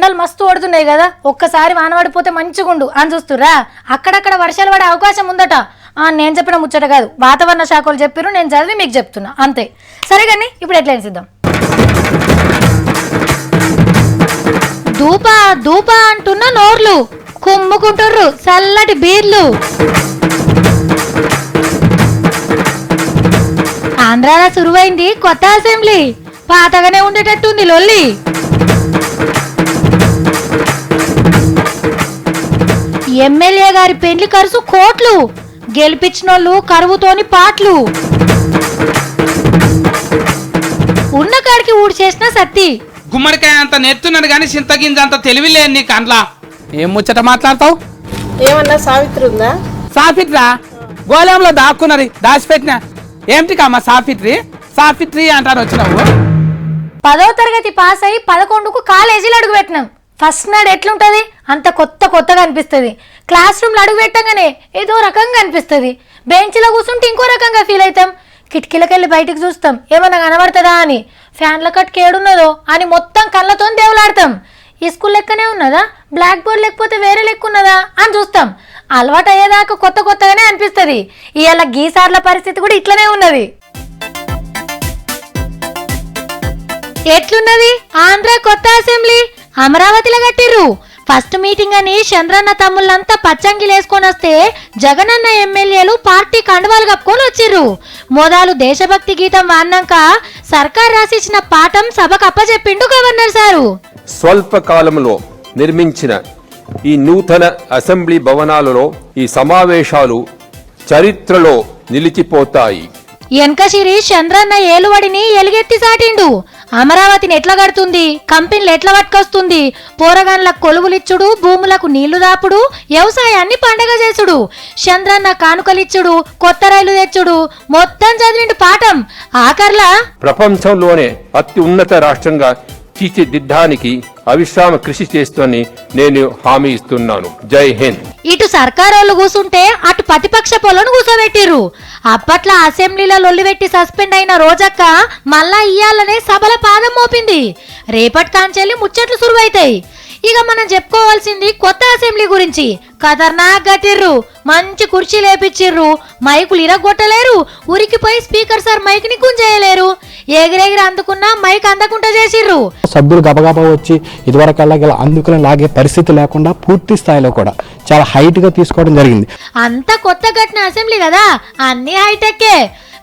ఎండలు మస్తు పడుతున్నాయి కదా, ఒక్కసారి వాన పడిపోతే మంచిగుండు అని చూస్తురా. అక్కడక్కడ వర్షాలు పడే అవకాశం ఉందట. నేను చెప్పిన ముచ్చట కాదు, వాతావరణ శాఖలు చెప్పారు, నేను చదివి మీకు చెప్తున్నా అంతే. సరే కానీ ఇప్పుడు ఎట్లా సిద్ధం. దూపా దూపా అంటున్న నోర్లు కుమ్ముకుంటుర్రు చల్లటి బీర్లు. ఆంధ్రాలో సురువైంది కొత్త అసెంబ్లీ, పాతగానే ఉండేటట్టుంది లొల్లి. ఎమ్మెల్యే గారి పెండ్లి ఖర్చు కోట్లు, గెలిపించినోళ్ళు కరువుతోని పాటలు. ఉన్న కాడికి ఊడి చేసిన సత్తి. గుమ్మడికాయ అంత నెత్తున్నాడు గాని చింతగింజ అంత తెలివిలేని నీకు అండ్లా. ఏం ముచ్చట మాట్లాడతావు? ఏమన్నా సావిత్రి ఉందా? సాఫిట్రా గోళంలో దాక్కున్నది, దాచిపెట్టిన. ఏమిటికమ్మా సాఫిట్రి సాఫిట్రి అంటాను వచ్చినావు? 10వ తరగతి పాస్ అయి 11కు కాలేజీలో అడుగు పెట్టినాం. ఫస్ట్ నాడు ఎట్లుంటది, అంత కొత్తగా అనిపిస్తుంది. క్లాస్ రూమ్లో అడుగు పెట్టగానే ఏదో రకంగా అనిపిస్తుంది. బెంచ్లో కూర్చుంటే ఇంకో రకంగా ఫీల్ అవుతాం. కిటికీలకెళ్ళి బయటికి చూస్తాం ఏమన్నా కనబడుతుందా అని, ఫ్యాన్ల కట్కి ఏడున్నదో అని మొత్తం కళ్ళతో దేవులాడతాం. ఈ స్కూల్ లెక్కనే ఉన్నదా, బ్లాక్ బోర్డ్ లేకపోతే వేరే లెక్క ఉన్నదా అని చూస్తాం. అలవాటు అయ్యేదాకా కొత్తగానే అనిపిస్తుంది. ఇవాళ గీసార్ల పరిస్థితి కూడా ఇట్లనే ఉన్నది. ఎట్లున్నది ఆంధ్ర కొత్త అసెంబ్లీ? అమరావతిలో కట్టిర్రు. ఫస్ట్ మీటింగ్ అని చంద్రన్న తమ్ముళ్ళంతా పచ్చంగిలేసుకొని వస్తే జగనన్న ఎమ్మెల్యేలు పార్టీ కండువాలు కప్పుకొని వచ్చిర్రు. మోదాలు దేశభక్తి గీతం వాడినాక సర్కార్ రాసిచ్చిన పాఠం సభకు అప్పచెప్పిండు గవర్నర్ సారు. స్వల్ప కాలంలో నిర్మించిన ఈ నూతన అసెంబ్లీ భవనాలలో ఈ సమావేశాలు చరిత్రలో నిలిచిపోతాయి. ఎన్కశిరి చంద్రన్న ఏలువడిని ఎలుగెత్తి సాటిండు. అమరావతిని ఎట్లా కడుతుంది, కంపెనీలు ఎట్లా పట్టుకొస్తుంది, పోరగాన్ల కొలువులిచ్చుడు, భూములకు నీళ్లు దాపుడు, వ్యవసాయాన్ని పండగ చేసుడు, చంద్రన్న కానుకలిచ్చుడు, కొత్త రైలు తెచ్చుడు, మొత్తం చదివిండు పాఠం. ఆఖర్లా ప్రపంచంలోనే అతి ఉన్నత రాష్ట్రంగా తీర్చిదిద్దడానికి అవిశ్రామ కృషి చేస్తూనే నేను హామీ ఇస్తున్నాను. జై హింద్. ఇటు సర్కారోళ్ళు కూసుంటే అటు ప్రతిపక్ష పొలను కూసోబెట్టిర్రు. అప్పట్లో అసెంబ్లీలో లొల్లిపెట్టి సస్పెండ్ అయిన రోజక్క మళ్ళా ఇయ్యాలనే సభల పాదం మోపింది. రేపటి కాంచెల్లి ముచ్చట్లు సురువైతాయి. ఇక మనం చెప్పుకోవాల్సింది కొత్త అసెంబ్లీ గురించి. ఖతర్నాక్ కట్టిర్రు, మంచి కుర్చీ లేపిచ్చిర్రు, మైకులు ఇరగొట్టలేరు, ఉరికిపోయి స్పీకర్ సార్ మైక్ ని గుంజేయలేరు, ఎగిరెగిరి అందుకున్నా మైక్ అందకుండా చేసిర్రు. సభ్యులు గబగబా వచ్చి ఇదివరకల్లా అందుకుని లాగే పరిస్థితి లేకుండా పూర్తి స్థాయిలో కూడా చాలా హైట్ గా తీసుకోవడం జరిగింది. అంత కొత్త కట్టిన అసెంబ్లీ కదా, అన్ని హైటెక్కే.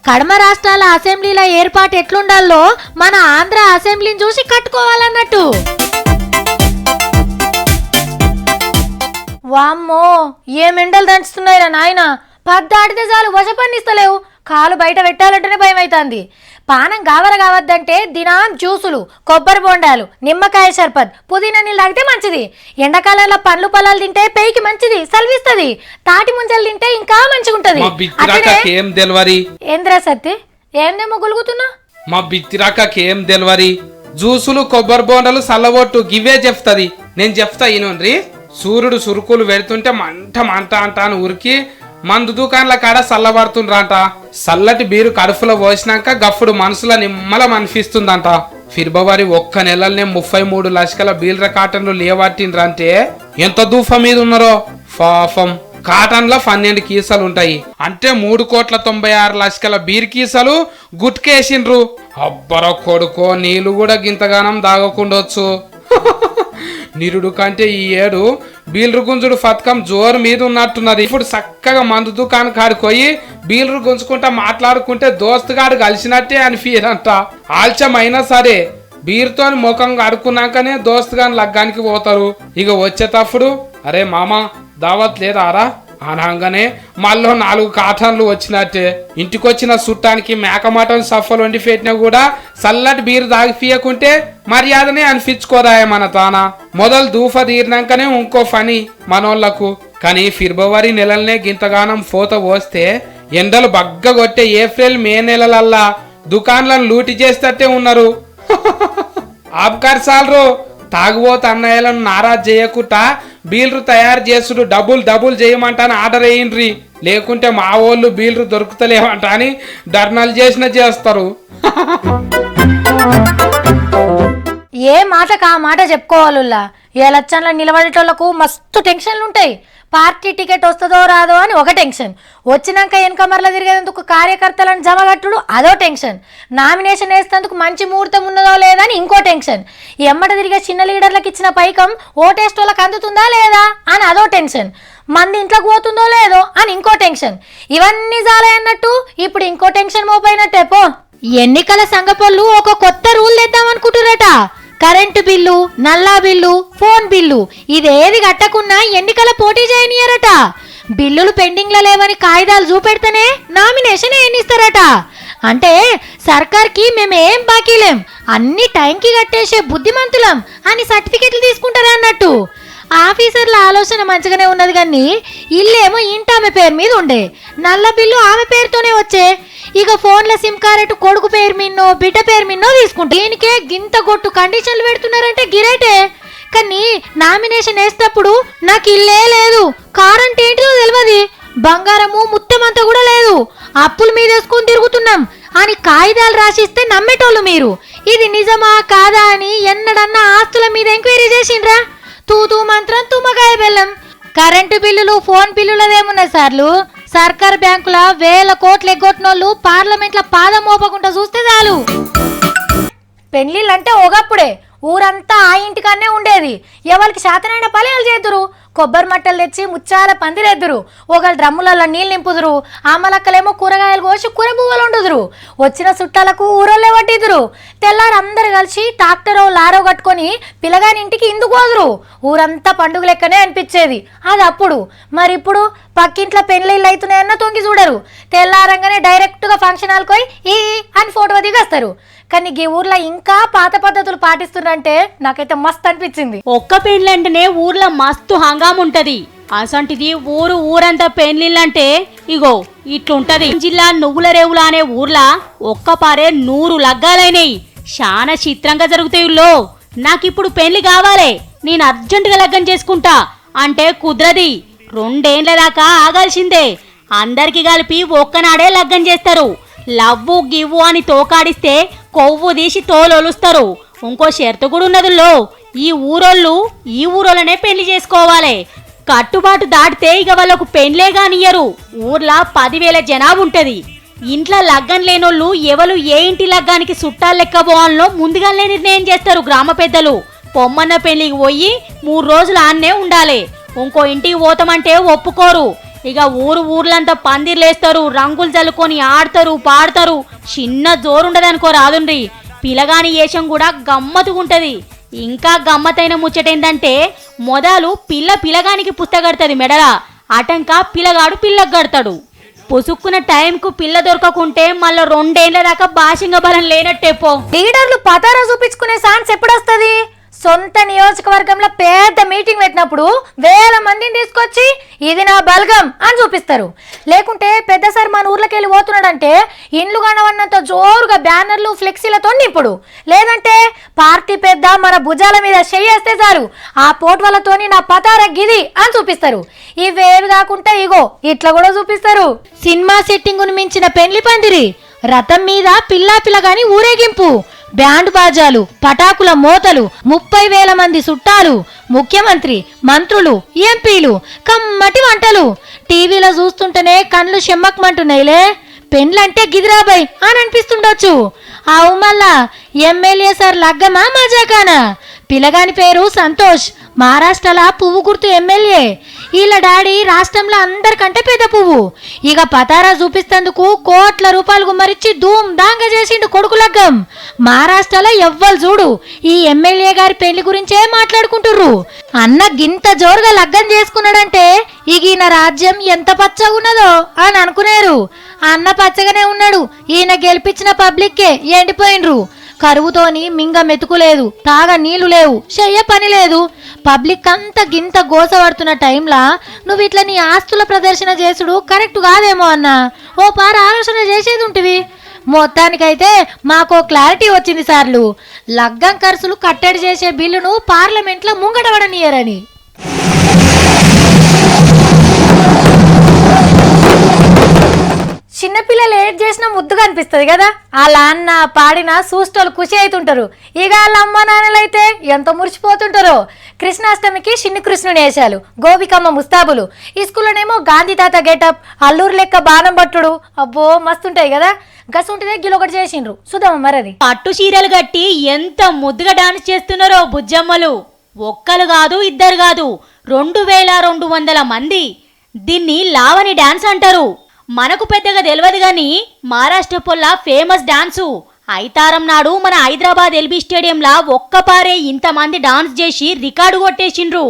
కడమ రాష్ట్రాల అసెంబ్లీల ఏర్పాటు ఎట్లుండాలో మన ఆంధ్ర అసెంబ్లీని చూసి కట్టుకోవాలన్నట్టు. వామ్మో ఏం ఎండలు దంచుతున్నాయిరా నాయన. పద్దాడితే చాలు వశపన్నిస్తలేవు. కాలు బయట పెట్టాలంటేనే భయం అవుతుంది. పానం కావద్దంటే దినం జ్యూసులు, కొబ్బరి బొండాలు, నిమ్మకాయ షర్బత్, పుదీనా నీళ్ళు తాగితే మంచిది. ఎండాకాలంలో పండ్లు పొలాలు తింటే పేయికి మంచిది, సల్విస్తుంది. తాటి ముంజలు తింటే ఇంకా మంచిగుంటది. ఏంద్రా సత్తి ఏందేమో గులుగుతున్నా? మా బిత్తిరాకేం తెలవరి. జ్యూసులు, కొబ్బరి బొండాలు, సల్లబొట్టు గివే చెప్తుంది. నేను చెప్తా ఈయనండ్రి. సూర్యుడు సురుకులు పెడుతుంటే మంట అంటాను ఉరికి మందు దుకాణాల కాడ చల్లబడుతుండ్రంట. చల్లటి బీరు కడుపులో పోసినాక గఫుడు మనసుల నిమ్మలం అనిపిస్తుందంట. ఫిబ్రవరి 1 నెలలనే 33 లక్షల బీర్ల కాటన్లు లేవట్టిండ్రంటే ఎంత దూఫా మీద ఉన్నారో పాపం. కాటన్లో 12 కీసలు ఉంటాయి అంటే 3,96 లక్షల బీర్ కీసలు గుట్కేసిండ్రు. అబ్బర కొడుకో, నీళ్లు కూడా గింతగానం దాగకుండొచ్చు. నిరుడు కంటే ఈ ఏడు బీల్రు గుంజుడు పథకం జోరు మీద ఉన్నట్టున్నది. ఇప్పుడు చక్కగా మందు దుకాణం కాడిపోయి బీల్రు గుంజుకుంటా మాట్లాడుకుంటే దోస్తుగాడు కలిసినట్టే అనిపించదంట. ఆల్చమైనా సరే బీర్తో ముఖం కడుక్కున్నాకనే దోస్తుగాని లగ్గానికి పోతారు. ఇక వచ్చేటప్పుడు అరే మామ దావత్ లేదారా అనగానే మళ్ళీ 4 కాటన్లు వచ్చినట్టే. ఇంటికొచ్చిన చుట్టానికి మేక మటన్ సఫలు వండి పెట్టినా కూడా చల్లటి బీరు తాగిపియకుంటే మర్యాదనే అనిపించుకోదాయే మన తాన. మొదలు దూఫ తీరినాకనే ఇంకో పని మనోళ్లకు. కానీ ఫిబ్రవరి నెలలనే గింతగానం పోత పోస్తే ఎండలు బగ్గ కొట్టే ఏప్రిల్ మే నెలలల్లా దుకాన్లను లూటి చేస్తట్టే ఉన్నారు. ఆబ్కార్ సాల్రో తాగుబోతు అన్నయ్యలను నారాజ్ చేయకుండా బీల్రు తయారు చేసుడు డబుల్ చేయమంటాను ఆర్డర్ వేయండ్రి. లేకుంటే మా వాళ్ళు బీల్రు దొరుకుతలేమంట అని ధర్నాలు చేసిన చేస్తారు. ఏ మాటకు ఆ మాట చెప్పుకోవాలుల్లా. ఎలక్షన్లో నిలబడేటోళ్లకు మస్తు టెన్షన్లు ఉంటాయి. పార్టీ టికెట్ వస్తుందో రాదో అని ఒక టెన్షన్, వచ్చినాక వెనకమర్ల తిరిగేందుకు కార్యకర్తలను జమగట్టుడు అదో టెన్షన్, నామినేషన్ వేసేందుకు మంచి ముహూర్తం ఉన్నదో లేదా అని ఇంకో టెన్షన్, ఎమ్మట తిరిగే చిన్న లీడర్లకు ఇచ్చిన పైకం ఓటేస్టోళ్ళకి అందుతుందా లేదా అని అదో టెన్షన్, మంది ఇంట్లోకి పోతుందో లేదో అని ఇంకో టెన్షన్. ఇవన్నీ జాలయన్నట్టు ఇప్పుడు ఇంకో టెన్షన్ మోపైనట్టే పో. ఎన్నికల సంఘపోళ్ళు ఒక కొత్త రూల్ తెద్దామనుకుంటున్నారట. కరెంటు బిల్లు, నల్లా బిల్లు, ఫోన్ బిల్లు ఇదేది కట్టకున్నా ఎన్నికల పోటీ చేయనియరట. బిల్లులు పెండింగ్లో లేవని కాగితాలు చూపెడితేనే నామినేషన్ ఎన్నిస్తారట. అంటే సర్కార్కి మేమేం బాకీలేం, అన్ని టైంకి కట్టేసే బుద్ధిమంతులం అని సర్టిఫికెట్లు తీసుకుంటారా అన్నట్టు. ఆఫీసర్ల ఆలోచన మంచిగానే ఉన్నది కానీ ఇల్లేమో ఇంటి ఆమె పేరు మీద ఉండే, నల్ల బిల్లు ఆమె పేరుతోనే వచ్చే. ఇక ఫోన్ల సిమ్ కార్డు కొడుకు పేరు మిన్నో బిడ్డ పేరు మిన్నో తీసుకుంటే దీనికే గింత గొట్టు కండిషన్లు పెడుతున్నారంటే గిరేటే. కానీ నామినేషన్ వేసేటప్పుడు నాకు ఇల్లే లేదు, కారంటే ఏంటిదో తెలియదు, బంగారము ముత్తమంతా కూడా లేదు, అప్పుల మీద వేసుకొని తిరుగుతున్నాం అని కాగితాలు రాసిస్తే నమ్మేటోళ్ళు మీరు. ఇది నిజమా కాదా అని ఎన్నడన్నా ఆస్తుల మీద ఎంక్వైరీ చేసిండ్రా? తూతూ మంత్రం తుమ్మకాయ బెల్లం. కరెంటు బిల్లులు, ఫోన్ బిల్లులదేమున్నాయి సార్లు, సర్కార్ బ్యాంకుల 1000 కోట్లు ఎగ్గొట్టినోళ్ళు పార్లమెంట్ల పాదం మోపకుండా చూస్తే చాలు. పెళ్లిళ్ళంటే ఒకప్పుడే ఊరంతా ఆ ఇంటికన్నే ఉండేది. ఎవరికి శాతనైన పనులు చేతురు, కొబ్బరి మట్టలు తెచ్చి ముచ్చాల పందిరెద్దురు, ఒకళ్ళు డ్రమ్ములలో నీళ్ళు నింపుదురు, ఆమలక్కలేమో కూరగాయలు కోసి కూర పువ్వులు వండుదురు, వచ్చిన చుట్టాలకు ఊరోళ్ళే వడ్డిదురు. తెల్లారు అందరు కలిసి ట్రాక్టరో లారో కట్టుకొని పిల్లగాని ఇంటికి ఇందుకు పోదురు. ఊరంతా పండుగ లెక్కనే అనిపించేది అది అప్పుడు. మరి ఇప్పుడు పక్కింట్లో పెళ్ళిళ్ళు అవుతున్నాయన్న తొంగి చూడరు, తెల్లారంగానే డైరెక్ట్గా ఫంక్షన్ హాల్కి పోయి ఈ అని ఫోటో దిగేస్తారు. కానీ ఈ ఊర్లో ఇంకా పాత పద్ధతులు పాటిస్తున్నారంటే నాకైతే మస్తు అనిపించింది. ఒక్క పెండ్లంటేనే ఊర్లో మస్తు హంగాం ఉంటది. అసంటిది ఊరంతా పెండ్లిళ్ళంటే ఇగో ఇట్లుంటది. జిల్లా నువ్వుల రేవుల అనే ఊర్లా ఒక్క పారే 100 లగ్గాలైనాయి. చాలా చిత్రంగా జరుగుతాయిలో. నాకిప్పుడు పెళ్లి కావాలే, నేను అర్జెంటుగా లగ్గం చేసుకుంటా అంటే కుదరది. 2 ఏళ్ల దాకా ఆగాల్సిందే. అందరికి కలిపి ఒక్కనాడే లగ్గం చేస్తారు. లవ్వు గివ్వు అని తోకాడిస్తే కొవ్వు తీసి తోలొలుస్తారు. ఇంకో షరతు కూడా ఉన్నదిలో, ఈ ఊరోళ్ళనే పెళ్లి చేసుకోవాలి. కట్టుబాటు దాటితే ఇక వాళ్ళకు పెళ్లే కానియ్యరు. ఊర్లో 10,000 జనాభా ఉంటది. ఇంట్లో లగ్గం లేనోళ్ళు ఎవరు ఏ ఇంటి లగ్గానికి చుట్టాలు లెక్క పోవాలనో ముందుగానే నిర్ణయం చేస్తారు గ్రామ పెద్దలు. పొమ్మన్న పెళ్లికి పోయి 3 రోజులు ఆన్నే ఉండాలి. ఇంకో ఇంటికి పోతామంటే ఒప్పుకోరు. ఇక ఊర్లంతా పందిర్లేస్తారు, రంగులు చల్లుకొని ఆడతారు పాడతారు. చిన్న జోరుండదనుకో రాదుండ్రి. పిలగాని వేషం కూడా గమ్మతుగుంటది. ఇంకా గమ్మతైన ముచ్చటేందంటే మొదలు పిల్లగానికి పుస్తగడుతుంది మెడల, అటంక పిల్లగాడు పిల్లకు గడతాడు. పొసుక్కున్న టైంకు పిల్ల దొరకకుంటే మళ్ళీ 2 ఏళ్ల దాకా భాషంగా బలం లేనట్టే పో. లీడర్లు పతారా చూపించుకునే ఛాన్స్ ఎప్పుడొస్తుంది? సొంత నియోజకవర్గంలో పెద్ద మీటింగ్ పెట్టినప్పుడు 1000 మందిని తీసుకొచ్చి ఇది నా బలగం అని చూపిస్తారు. లేకుంటే పెద్దసారి మన ఊర్లోకి వెళ్ళి పోతున్నాడంటే ఇండ్లు కనవన్నంత జోరుగా బ్యానర్లు ఫ్లెక్సీలతో నింపుడు. లేదంటే పార్టీ పెద్ద మన భుజాల మీద చెయ్యేస్తే చాలు, ఆ పోట్వలతోని నా పతార గిది అని చూపిస్తారు. ఇవేవి కాకుండా ఇగో ఇట్లా కూడా చూపిస్తారు. సినిమా సెట్టింగును మించిన పెండ్లి పందిరి, రథం మీద పిల్లాపిల్లగాని ఊరేగింపు, బ్యాండ్ బాజాలు, పటాకుల మోతలు, 30,000 మంది చుట్టాలు, ముఖ్యమంత్రి, మంత్రులు, ఎంపీలు, కమ్మటి వంటలు. టీవీలో చూస్తుంటేనే కళ్ళు చెమ్మకమంటున్నాయిలే. పెండ్లంటే గిదిరాబాయ్ అని అనిపిస్తుండొచ్చు. అవు మళ్ళా ఎమ్మెల్యే సార్ లగ్గమా మజాకానా? పిల్లగాని పేరు సంతోష్, మహారాష్ట్రలో పువ్వు గుర్తు ఎమ్మెల్యే. వీళ్ళ డాడీ రాష్ట్రంలో అందరికంటే పెద్ద పువ్వు. ఇక పతారా చూపిస్తేందుకు కోట్ల రూపాయలు గుమ్మరిచ్చి ధూమ్ ధాంగా చేసిండు కొడుకు లగ్గం. మహారాష్ట్రలో ఎవ్వరు చూడు ఈ ఎమ్మెల్యే గారి పెళ్లి గురించే మాట్లాడుకుంటుర్రు. అన్న గింత జోరుగా లగ్గం చేసుకున్నాడంటే ఈయన రాజ్యం ఎంత పచ్చగా ఉన్నదో అని అనుకునేరు. అన్న పచ్చగానే ఉన్నాడు, ఈయన గెలిపించిన పబ్లిక్కే ఎండిపోయినరు. కరువుతోని మింగ మెతుకులేదు, తాగ నీళ్లు లేవు, చెయ్య పని లేదు. పబ్లిక్ అంతా గింత గోసపడుతున్న టైంలా నువ్వు ఇట్లా నీ ఆస్తుల ప్రదర్శన చేసుడు కరెక్ట్ కాదేమో అన్న ఓ పార ఆలోచన చేసేది ఉంటివి. మొత్తానికైతే మాకో క్లారిటీ వచ్చింది సార్లు. లగ్గం ఖర్చులు కట్టడి చేసే బిల్లును పార్లమెంట్లో ముంగడబడనీయరని. చిన్నపిల్లలు ఏడ్ చేసినా ముద్దుగా అనిపిస్తుంది కదా. వాళ్ళ అన్న పాడిన చూస్తోళ్ళు ఖుషి అవుతుంటారు. ఇక వాళ్ళ అమ్మ నాన్నలైతే ఎంత మురిసిపోతుంటారో. కృష్ణాష్టమికి చిన్ని కృష్ణుని వేశాలు, గోపికమ్మ ముస్తాబులు, ఈ స్కూల్లోనేమో గాంధీ తాత గెటప్, అల్లూరు లెక్క బాణం పట్టుడు. అబ్బో మస్తుంటాయి కదా. గసుంటిదే గిలొకటి చేసిండ్రు చూద్దామా మరది. పట్టు చీరలు కట్టి ఎంత ముద్దుగా డాన్స్ చేస్తున్నారో బుజ్జమ్మలు. ఒక్కరు కాదు, ఇద్దరు కాదు, 2200 మంది. దీన్ని లావణి డాన్స్ అంటారు. మనకు పెద్దగా తెలియదు గాని మహారాష్ట్ర పొల్ల ఫేమస్ డాన్సు. ఐతారం నాడు మన హైదరాబాద్ ఎల్బీ స్టేడియంలా ఒక్కపారే ఇంతమంది డాన్స్ చేసి రికార్డు కొట్టేసిండ్రు.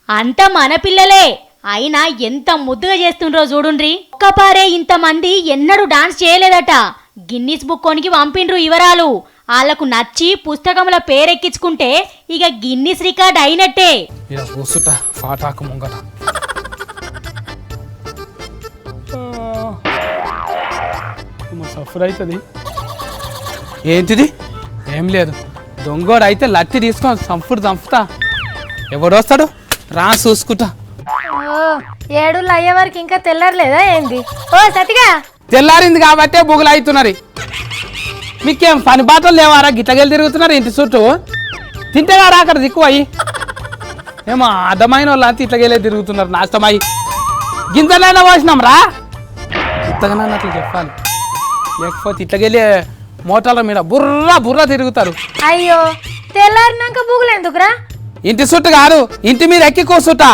అంత మన పిల్లలే అయినా ఎంత ముద్దుగా చేస్తుండ్రో చూడుండ్రి. ఒక్కపారే ఇంతమంది ఎన్నడూ డాన్స్ చేయలేదట. గిన్నిస్ బుక్కోనికి పంపిండ్రు వివరాలు. వాళ్లకు నచ్చి పుస్తకంలో పేరెక్కించుకుంటే ఇక గిన్నిస్ రికార్డ్ అయినట్టే. సఫర్ అవుతుంది. ఏంటిది? ఏం లేదు, దొంగోడు అయితే లత్తి తీసుకొని చంపుతా. ఎవడొస్తాడు రా చూసుకుంటా. ఓ 7 అయ్యే వరకు ఇంకా తెల్లారలేదా ఏంది? ఓ సతిగా తెల్లారింది కాబట్టే బుగులు అవుతున్నారు. మీకేం పని బాటలు లేవారా? గిట్టగెళ్ళి తిరుగుతున్నారు ఇంటి చుట్టూ. తింటేగా రా అక్కడ దిక్కు అయ్యి. ఏమో అడ్డమైన వాళ్ళు అంతా ఇట్లకెళ్ళే తిరుగుతున్నారు నాష్టమయ్యి. గింజలైనా పోసినాం రా. ఇంతగానో అట్లా చెప్పాలి, లేకపోతే ఇట్లకెళ్ళి మోటార్ల మీద బుర్ర తిరుగుతారు. అయ్యో తెల్లారినాక బుగులు ఎందుకురా? ఇంటి చుట్టూ కాదు, ఇంటి మీద ఎక్కి కూర్చుంటా.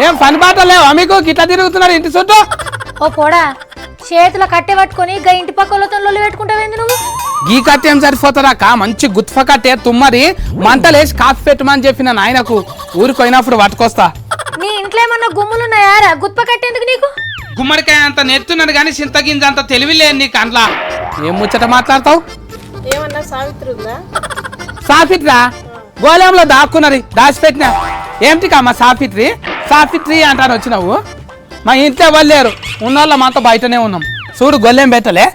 ఏం పని బాటలు లేవా మీకు? గిట్లా తిరుగుతున్నారు ఇంటి చుట్టూ. ఓ పోడా, చేతుల కట్టె పట్టుకొని గా ఇంటి పక్కలతో లొల్లి పెట్టుకుంటావేంది నువ్వు? గీ కట్టె ఏం సరిపోతారా? మంచి గుత్ఫ కట్టే తుమ్మరి మంటలేసి కాఫీ పెట్టమని చెప్పిన నాయనకు ఊరికి పోయినప్పుడు పట్టుకొస్తా. నీ ఇంట్లో ఏమన్నా గుమ్ములున్నాయారా? గుత్ప కట్టేందుకు నీకు? గుమ్మడికాయ అంత నెత్తున్నాడు కానీ చింతగింజ అంత తెలివి లేదు నీకు. అంట్లా ఏం ముచ్చట మాట్లాడతావు? ఏమన్నా సావిత్రి ఉందా? సాఫిట్రా గోళంలో దాక్కున్నది, దాచిపెట్టినా. ఏమిటి అమ్మ సాఫిట్రీ అంటాను వచ్చినావు? మా ఇంట్లో వెళ్ళలేరు, ఉన్నోళ్ళ మాతో బయటనే ఉన్నాం. చూడు గొల్లెం పెట్టలే.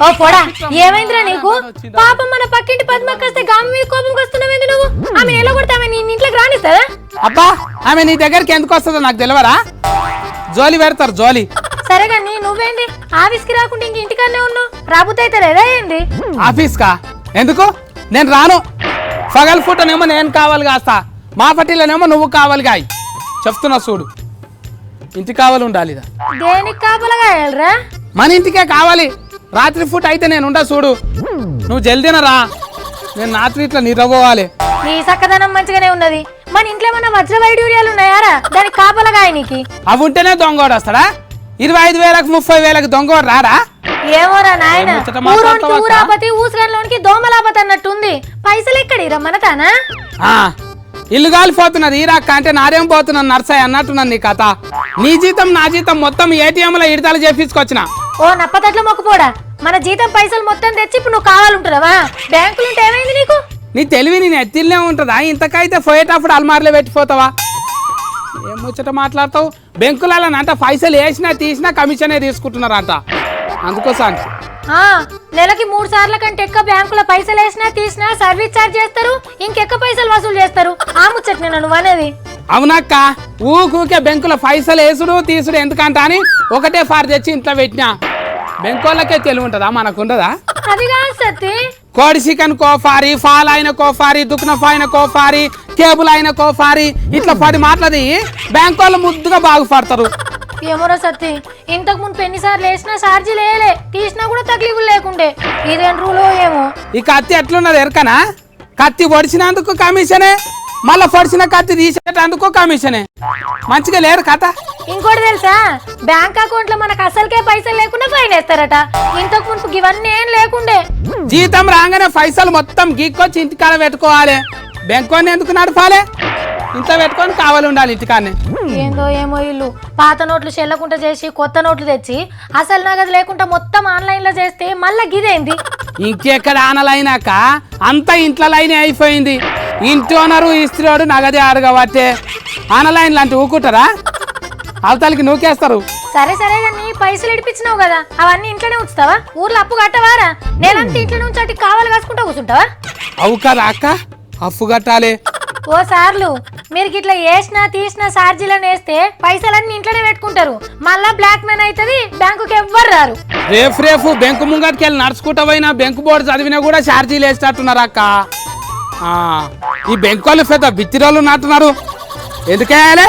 ఓ పోడా, ఏమైందిరా నీకు? పాపం మన పక్కింటి పద్మకొస్తే గామి మీద కోపంకి వస్తున్నావేంది నువ్వు? ఆమె ఎలా కొడితే ఆమె నీ ఇంట్లోకి రానిస్తారా? అబ్బా ఆమె నీ దగ్గరికి ఎందుకు వస్తుందో నాకు తెలియరా? జోలి పెడతారు జోలి. సరే కానీ నువ్వేంది ఆఫీస్కి రాకుండా ఇంక ఇంటికన్నా ఉన్నావు? రాబుద్ది అయితే లేదా ఏంది? ఆఫీస్కా? ఎందుకు? నేను రాను. పగల పూటనేమో నేను కావాలి కాస్తా, మా పట్టిలోనేమో నువ్వు కావాలి కాయి. చెప్తున్నా చూడు, ఇంటి కావాలి ఉండాలి. దేనికి కాపలగా వెళ్ళరా? మన ఇంటికే కావాలి. రాత్రి పూట అయితే నేను ఉండా చూడు. నువ్వు జల్దీన రా, నేను రాత్రి ఇట్లా నిద్రపోవాలి. నీ చక్కదనం మంచిగానే ఉన్నది. మన ఇంట్లో ఏమన్నా వజ్ర వైడూర్యాలు ఉన్నాయారా? దానికి కాపలగా నీకి అవి ఉంటేనే దొంగోడు వస్తాడా? 25,000 30,000 దొంగోడు రారా? ఏమోరా నాయన, ఊరోనికి ఊరాపతి ఊసుగంలోనికి దోమలాపతి అన్నట్టుంది. పైసలు ఎక్కడి రమ్మనతానా? ఇల్లు కాలిపోతున్నది ఈరాక్క అంటే నారేం పోతున్నాను నర్సాయి అన్నట్టున్నాను నీ కథ. నీ జీతం నా జీతం మొత్తం ఏటీఎంలో ఇడతలు చేపించుకొచ్చిన. ఓ నప్పతట్ల మొక్కపోడా, మన జీతం పైసలు మొత్తం తెచ్చి ఇప్పుడు నువ్వు కావాలంటున్నావా? బ్యాంకులు ఉంటే ఏమైంది నీకు? నీ తెలివి నేను ఎత్తిల్లే ఉంటుందా? ఇంతకైతే పోయేటప్పుడు అల్మార్లో పెట్టిపోతావా? ఏం ముచ్చట మాట్లాడతావు? బెంకులంట పైసలు వేసినా తీసినా కమిషనే తీసుకుంటున్నారంట. అందుకోసానికి నెలకి 3 సార్ల కంటే ఎక్కువ బ్యాంకులో పైసలు వేసినా తీసినా సర్వీస్ ఛార్జ్ చేస్తారు, ఇంకెక్కువ పైసలు వసూలు చేస్తారు. ఆ ముచ్చట నేను నువ్వు అనేది. అవునక్క, ఊకే బెంకుల పైసలు వేసుడు తీసుడు ఎందుకంట అని ఒకటే ఫార్ తెచ్చి ఇంట్లో పెట్టినా. బెంకోళ్ళకే తెలివి ఉంటుందా? మనకు ఉండదా? అది కాదు సత్తి. కోడి చికెన్ కోఫారి, ఫాల్ అయిన కోఫారి, దుక్నఫ్ అయిన కోఫారి, కేబుల్ అయిన కోఫారి, ఇట్లా 10 మాటలది బ్యాంక్ వాళ్ళు ముద్దుగా బాగుపడతారు. ఏమోరా సత్తి, ఇంతకు ముందు ఎన్నిసార్లు వేసినా ఛార్జీ లేలే, తీసినా కూడా తక్లీఫులు లేకుండే. ఇదేం రూలో ఏమో. ఈ కత్తి ఎట్లున్నది ఎరకనా? కత్తి పొడిచినందుకు కమిషనే, మళ్ళా పొడిచిన కత్తి తీసేటందుకు కమిషనే. మంచిగా లేరు కథ. ఇంకోటి తెలుసా, బ్యాంక్ అకౌంట్ లో మనకు అసలుకే పైసలు లేకుండా ఫైన్ వేస్తారట. ఇంతకు ముందు ఇవన్నీ ఏం లేకుండే. జీతం రాగానే పైసలు మొత్తం గీక్కొచ్చి ఇంటికాడ పెట్టుకోవాలి. బ్యాంకోని ఎందుకు నడపాలి? ఇంత పెట్టుకొని కావాలి ఉండాలి ఇంటికాడనే. ఏందో ఏమో ఇల్లు పాత నోట్లు చెల్లకుండా చేసి కొత్త నోట్లు తెచ్చి అసలు నగదు లేకుండా మొత్తం ఆన్లైన్ లో చేస్తే మళ్ళా గిదేంది? ఇంకెక్కడ ఆనలైనాక అంతా ఇంట్లో లైన్ అయిపోయింది. ఇంటి ఓనరు ఇస్త్రీడు నగదే అడగబట్టే ఆన్లైన్ లాంటి ఊకుంటారా? అవతలకి నూకేస్తారు. సరే సరే కానీ పైసలు ఇడిపించినావు కదా, అవన్నీ ఇంట్లోనే ఉంచుతావా? ఊర్లో అప్పు కట్టవారా? నేనంతా ఇంట్లో నుంచి అటు కావాలి కాసుకుంటా కూర్చుంటావా? అవు కదా అక్క, అప్పు కట్టాలి. ఓ సార్లు మీరు ఇట్లా వేసినా తీసిన ఛార్జీలను వేస్తే పైసలన్నీ ఇంట్లోనే పెట్టుకుంటారు, మళ్ళా బ్లాక్ మెయిన్ అవుతుంది, బ్యాంకుకి ఎవ్వరు రారు. రేపు బెంకు ముంగటికి వెళ్ళి నడుచుకుంటా పోయినా బెంకు బోర్డు చదివినా కూడా ఛార్జీలు వేసేటట్టున్నారు అక్క. ఈ బెంకు వాళ్ళు పెద్ద బిత్తిరోళ్ళు నాటున్నారు, ఎందుకేయాలి?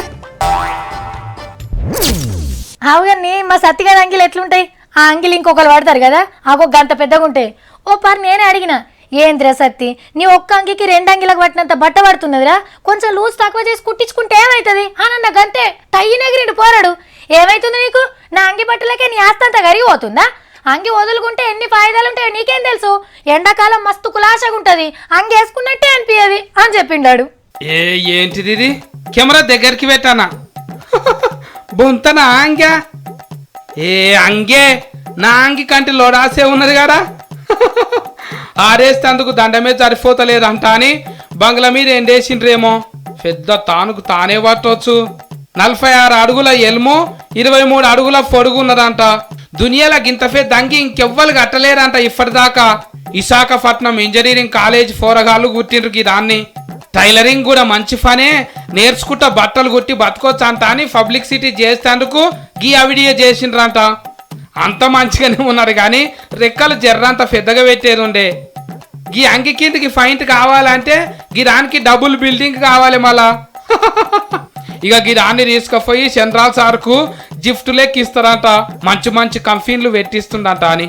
అవుగని మా సత్తిగారి అంగిలు ఎట్లుంటాయి, ఆ అంగిలు ఇంకొకరు వాడతారు కదా, ఒక గంట పెద్దగా ఉంటాయి. ఓ పారు నేనే అడిగిన, ఏంద్రా సత్తి నీ ఒక్క అంగికి 2 అంగిలకు పట్టినంత బట్ట పడుతున్నదిరా, కొంచెం లూజ్ తక్కువ చేసి కుట్టించుకుంటే ఏమవుతుంది అన్న గంటే తయ్యనెగిరిండి పోరాడు. ఏమైతుంది నీకు, నా అంగి బట్టలకే నీ ఆస్తంతా కరిగిపోతుందా? అంగి వదులుకుంటే ఎన్ని ఫాయిదాలు ఉంటాయో నీకేం తెలుసు, ఎండాకాలం మస్తు కులాసగా ఉంటది, అంగి వేసుకున్నట్టే అనిపించది అని చెప్పిండాడు. ఏంటిది ఇది? కెమెరా దగ్గరికి పెట్టానా? బొంతనా అంగ్యా? అంగే నా అంగి కంటి లోడాసే ఉన్నది కదా, ఆరేస్తేందుకు దండమే సరిపోతలేదంట అని బంగ్లా మీద ఎండేసిండ్రేమో. పెద్ద తానుకు తానే పట్టవచ్చు. 46 అడుగుల ఎల్ము, 23 అడుగుల పొడుగు ఉన్నదంట. దునియాలో గింత పెద్ద అంగి ఇంకెవ్వరు కట్టలేరంట ఇప్పటిదాకా. విశాఖపట్నం ఇంజనీరింగ్ కాలేజ్ పోరగాళ్ళు కుట్టిండ్రు దాన్ని. టైలరింగ్ కూడా మంచి పనే, నేర్చుకుంటా బట్టలు కుట్టి బతకొచ్చు అంట అని పబ్లిసిటీ చేసేందుకు గీ అవిడియో చేసిండ్రంట. అంత మంచిగానే ఉన్నారు కానీ రెక్కలు జర్రంత పెద్దగా పెట్టేది ఉండే. గీ అంగి కిందికి ఫైంట్ కావాలంటే గిరానికి డబుల్ బిల్డింగ్ కావాలి మళ్ళా. ఇక గిరాన్ని తీసుకుపోయి చంద్రాల్ సార్కు గిఫ్ట్ లెక్క ఇస్తారంట, మంచి మంచి కంపెనీలు పెట్టిస్తుండంట అని.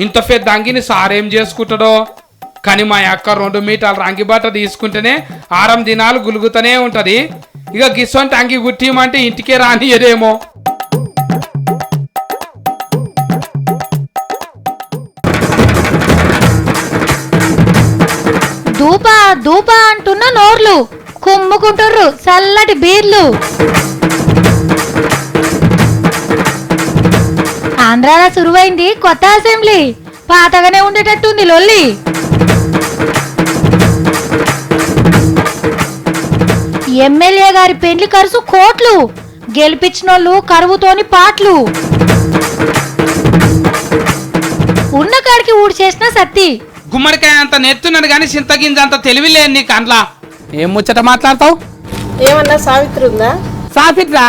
ఇంత పెద్ద అంగిని సారేం చేసుకుంటాడో కానీ మా అక్క 2 మీటర్ల అంగి బట్ట తీసుకుంటేనే 6 దినాలు గులుగుతూనే ఉంటది. ఇక గిసొంటి అంగి గుట్టిమంటే ఇంటికే రానియదేమో. దూపా దూపా అంటున్న నోర్లు కుమ్ముకుంటుర్రు చల్లటి బీర్లు. ఆంధ్రాలో సురువైంది కొత్త అసెంబ్లీ, పాతగానే ఉండేటట్టుంది లొల్లి. ఎమ్మెల్యే గారి పెళ్లి ఖర్చు కోట్లు, గెలిపించినోళ్ళు కరువుతోని పాటలు. ఉన్న కాడికి ఊడి చేసిన సత్తి. గుమ్మడికాయ అంత నెత్తున్నాడు కానీ చింతగింజ అంత తెలివిలేదు నీకు అండ్లా. ఏం ముచ్చట మాట్లాడతావు? ఏమన్నా సావిత్రి ఉందా? సాఫిట్రా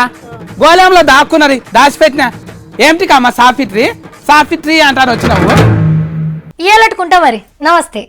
గోళంలో దాక్కున్నది, దాచిపెట్టిన. ఏమిటి కమ్మా సాఫిట్రీ సాఫిట్రీ అంటారు వచ్చినావు? ఇయ్యాలట్టుకుంటా మరి. నమస్తే.